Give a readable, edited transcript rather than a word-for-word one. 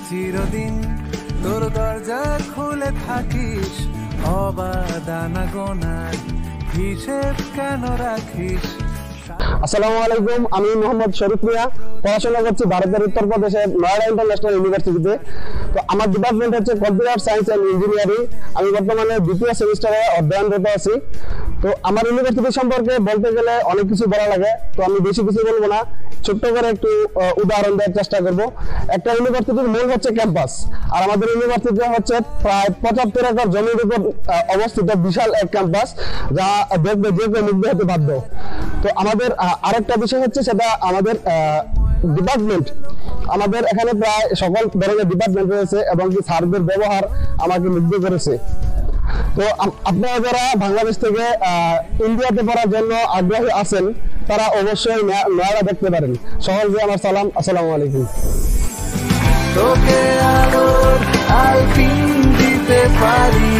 চিরদিন তোর দরজা খুলে থাকিস, অবাদানা গোনার হিসেব কেন রাখিস? আসসালামু আলাইকুম, আমি মোহাম্মদ শরীফ মিয়া, পড়াশোনা করছি ভারতের উত্তরপ্রদেশের নয়ডা ইন্টারন্যাশনাল ইউনিভার্সিটিতে। তো আমার ডিপার্টমেন্ট হচ্ছে কম্পিউটার সায়েন্স অ্যান্ড ইঞ্জিনিয়ারিং। আমি বর্তমানে দ্বিতীয় সেমিস্টারে অধ্যয়নরত আছি। তো আমার ইউনিভার্সিটি সম্পর্কে বলতে গেলে অনেক কিছু বলা লাগে, তো আমি বেশি কিছু বলবো না, ছোট্ট করে একটু উদাহরণ দেওয়ার চেষ্টা করব। একটা ইউনিভার্সিটির মূল হচ্ছে ক্যাম্পাস, আর আমাদের ইউনিভার্সিটি হচ্ছে প্রায় 75 একর জমির উপর অবস্থিত বিশাল এক ক্যাম্পাস, যা দেখবে যে কেউ মুগ্ধ হতে বাধ্য। তো আমাদের আরেকটা বিষয় হচ্ছে সেটা আমাদের ডিপার্টমেন্ট। আমাদের এখানে প্রায় সকল ধরনের ডিপার্টমেন্ট রয়েছে এবং কি স্যারদের ব্যবহার আমাকে মুগ্ধ করেছে। তো আপনারা যারা বাংলাদেশ থেকে ইন্ডিয়াতে পড়ার জন্য আগ্রহী আছেন, তারা অবশ্যই নয়ডা দেখতে পারেন। সহজে আমার সালাম, আসসালামু আলাইকুম। তোকে আলোর আলপিন দিতে পারি।